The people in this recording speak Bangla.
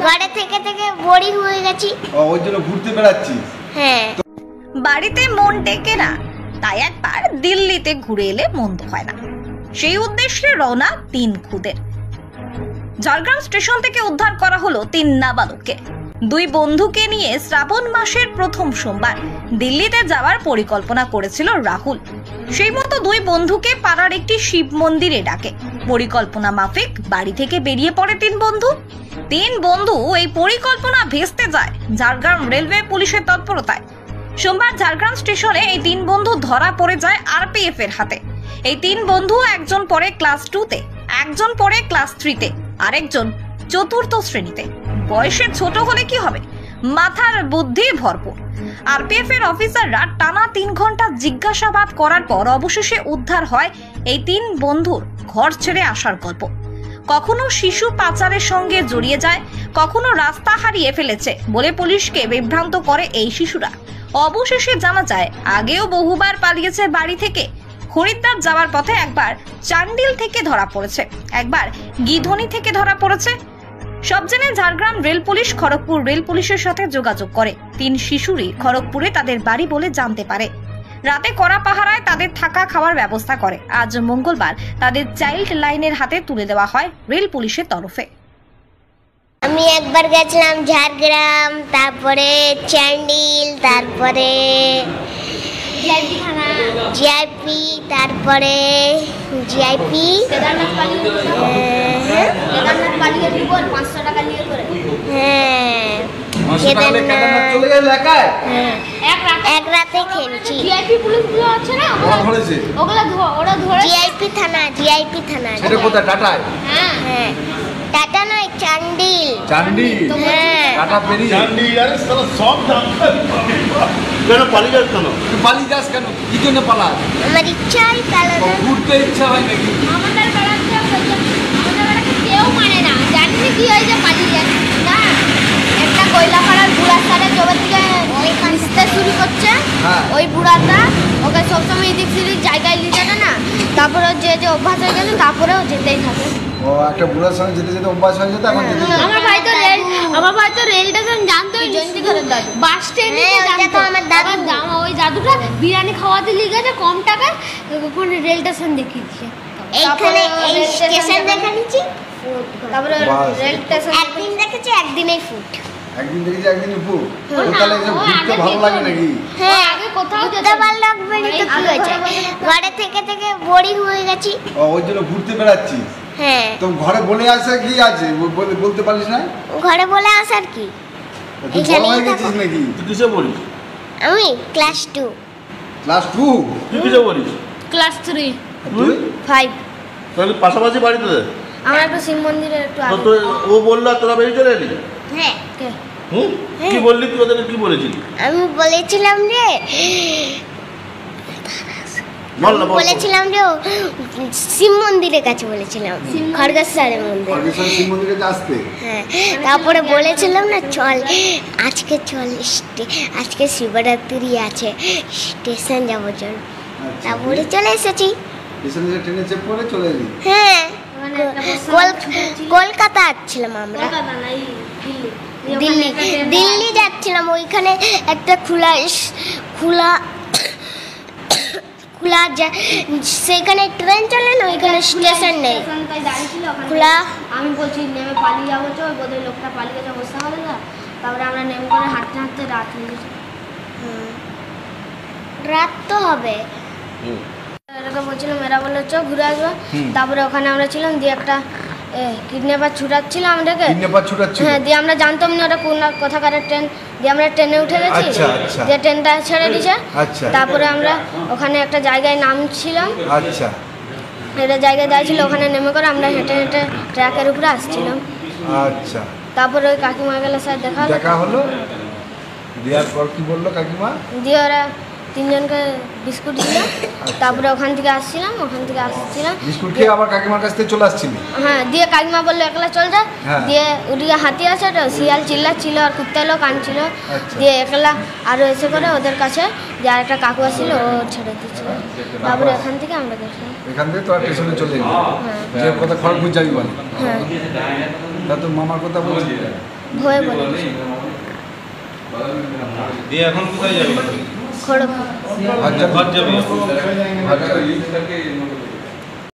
ঘরে থেকে থেকে বোরিং হয়ে গেছি। ওই জন্য ঘুরতে বেড়াচ্ছিস? হ্যাঁ। বাড়িতে মন টেকে না, তাই একবার দিল্লিতে ঘুরে এলে মন্দ হয় না। সেই উদ্দেশ্যে রওনা 3 খুদের। ঝাড়গ্রাম স্টেশন থেকে উদ্ধার করা হলো 3 নাবালককে। 2 বন্ধুকে নিয়ে শ্রাবণ মাসের প্রথম সোমবার দিল্লিতে যাওয়ার পরিকল্পনা করেছিল রাহুল। সেই মতো 2 বন্ধুকে পাড়ার একটি শিব মন্দিরে ডাকে। পরিকল্পনা মাফিক বাড়ি থেকে বেরিয়ে পড়ে 3 বন্ধু। 3 বন্ধু এই পরিকল্পনা ভেস্তে যায় ঝাড়গ্রাম রেলওয়ে পুলিশের তৎপরতায়। সোমবার ঝাড়গ্রাম স্টেশনে এই 3 বন্ধু ধরা পড়ে যায় আরপিএফ এর হাতে। এই 3 বন্ধু একজন পড়ে ক্লাস 2-তে, একজন পড়ে ক্লাস 3-তে, আরেকজন 4র্থ শ্রেণীতে। বয়সে ছোট হলে কি হবে, মাথার বুদ্ধি ভরপুর। আরপিএফ এর অফিসাররা টানা 3 ঘন্টা জিজ্ঞাসাবাদ করার পর অবশেষে উদ্ধার হয় এই 3 বন্ধুর ঘর ছেড়ে আসার গল্প। কখনো শিশু পাচারের সঙ্গে জড়িয়ে যায়, কখনো রাস্তা হারিয়ে ফেলেছে বলে পুলিশকে বিভ্রান্ত করে এই শিশুরা। অবশেষে জানা যায় আগেও বহুবার পালিয়েছে বাড়ি থেকে। হরিদ্বার যাওয়ার পথে একবার চান্ডিল থেকে ধরা পড়েছে, একবার গিধনি থেকে ধরা পড়েছে। সব জেনে Jhargram rail police Kharagpur rail পুলিশের সাথে যোগাযোগ করে। 3 শিশুরই খড়গপুরে তাদের বাড়ি বলে জানতে পারে। রাতে কড়া পাহারায় তাদের থাকা খাওয়ার ব্যবস্থা করে। আজ মঙ্গলবার তাদের চাইল্ড লাইনের হাতে তুলে দেওয়া হয় রেল পুলিশের তরফে। আমি একবার গেছিলাম ঝাড়গ্রাম, তারপরে চান্ডিল, তারপরে জিআইপি, তারপরে জিআইপি কেদারনাথ এক রাতে খেলছি। জিআইপি পুলিশগুলো আছে না, জিআইপি থানা। সেটা কোথায়? টাটায়? হ্যাঁ, টাটা নয়, চান্ডিল। হ্যাঁ, টাটা পেরিয়ে চান্ডিল। আরে সালা সব জানতে কেন পালিয়ে যাস কেন? পালিয়ে যাস কেন? কি জন্য পালাস? আমার ইচ্ছাই পালানো। ঘুরতে ইচ্ছা হয় নাকি? আমাদের বেড়াতে কেউ মানে না, জানিনি কি হয় যে পালিয়ে যায় না। একটা কয়লাপাড়ার বুড়ার সাথে জবার থেকে ওই কাঁচতে শুরু করছে। ওই বুড়াটা ওকে সবসময় এদিক সেদিক জায়গায় নিয়ে যাবে না, তারপরে যে অভ্যাস হয়ে গেছে তারপরেও যেতেই থাকে। ও একটা বুড়ার সঙ্গে যেতে যেতে অভ্যাস হয়ে যেত, এখন যেতে আমার ভাই তো রেল স্টেশন জানতোই, জয়ন্তী ঘরের দাদু বাস স্ট্যান্ডে জানতো। আমার দাদু ওই দাদুটা বিরিয়ানি খাওয়াতে নিয়ে গেছে কম টাকায়, ওখানে রেল স্টেশন দেখিয়েছে। এইখানে এই স্টেশন দেখাচ্ছি, তারপরে রেল স্টেশন একদিন দেখেছি, একদিনেই ফুট। একদিন দেখেছি, একদিনই ফুট। তাহলে এসব ঘুরতে ভালো লাগে নাকি? হ্যাঁ, আগে কোথাও যেতে ভালো লাগবে না তো কি হয়েছে, ঘরে থেকে থেকে বোরিং হয়ে গেছি। ওই জন্য ঘুরতে বেড়াচ্ছিস? হ্যাঁ। তো ঘরে বলে আসা কি আছে, বলতে পারিস না? ঘরে বলে আসার কি, তুই বড় হয়ে গেছিস নাকি? তুই কিসে পড়িস? আমি ক্লাস 2। ক্লাস 2? তুই কিসে পড়িস? ক্লাস 3 তুই 5। তাহলে পাশাপাশি বাড়িতে আমরা একটু শিব মন্দিরের একটু তো আগে। ও বললো তোরা বেরিয়ে চলে এলি? হ্যাঁ। কি বললি তুই ওদের? কি বলেছিলি? আমি বলেছিলাম যে বলেছিলাম যে শিব মন্দিরের কাছে বলেছিলাম, খড়গেশ্বরের মন্দির। খড়গেশ্বর শিব মন্দিরে আসতে? হ্যাঁ, তারপরে বলেছিলাম না চল আজকে শিবরাত্রি আছে, স্টেশন যাবো চল। তারপরে চলে এসেছি। স্টেশনে ট্রেনে চেপ করে চলে এলি? হ্যাঁ, কলকাতা যাচ্ছিলাম আমরা, দিল্লি যাচ্ছিলাম। ওইখানে একটা খোলা সেখানে ট্রেন চলে না, ওইখানে স্টেশন নেই, খোলা। আমি বলছি নেমে পালিয়ে যাবো, চল বোধহয় লোকটা পালিয়ে গেছে অবস্থা হবে না। তারপরে আমরা নেমে করে হাঁটতে হাঁটতে রাত হয়ে গেছে। রাত তো হবে। এরকম বলছিলাম, এরা বললো চ ঘুরে আসবো। তারপরে ওখানে আমরা ছিলাম, দিয়ে একটা কিডন্যাপার ছুটাচ্ছিল আমাদেরকে। হ্যাঁ, দিয়ে আমরা জানতাম না ওটা কোন কোথাকার ট্রেন, দিয়ে আমরা ট্রেনে উঠে গেছি। দিয়ে ট্রেনটা ছেড়ে দিয়েছে। তারপরে আমরা ওখানে একটা জায়গায় নামছিলাম। একটা জায়গায় দাঁড়িয়েছিল, ওখানে নেমে করে আমরা হেঁটে হেঁটে ট্র্যাকের উপরে আসছিলাম। তারপরে ওই কাকিমা গেলে স্যার দেখা হলো। দেওয়ার পর কি বললো কাকিমা? দিয়ে ওরা 3 জনকে বিস্কুট দিল। তারপরে ওখান থেকে আসছিলাম, বিস্কুট খেয়ে আবার কাকিমার কাছ থেকে চলে আসছিলি? হ্যাঁ, দিয়ে কাকিমা বললো একলা চল যা। দিয়ে ওদিকে হাতি আছে, শিয়াল চিল্লাচ্ছিল আর কুত্তা লোক আনছিল। দিয়ে একলা আরও এসে করে ওদের কাছে যে আর একটা কাকু আসছিল, ও ছেড়ে দিচ্ছিল। তারপরে এখান থেকে আমরা গেছিলাম। এখান থেকে তোরা স্টেশনে চলে এলি? যে কথা খড়গপুর যাবি বল? হ্যাঁ। তা তোর মামার কথা বলছি। ভয়ে বলে দিয়ে এখন কোথায় যাবি? খড়গপুর আচ্ছা ঘর যাবি? আচ্ছা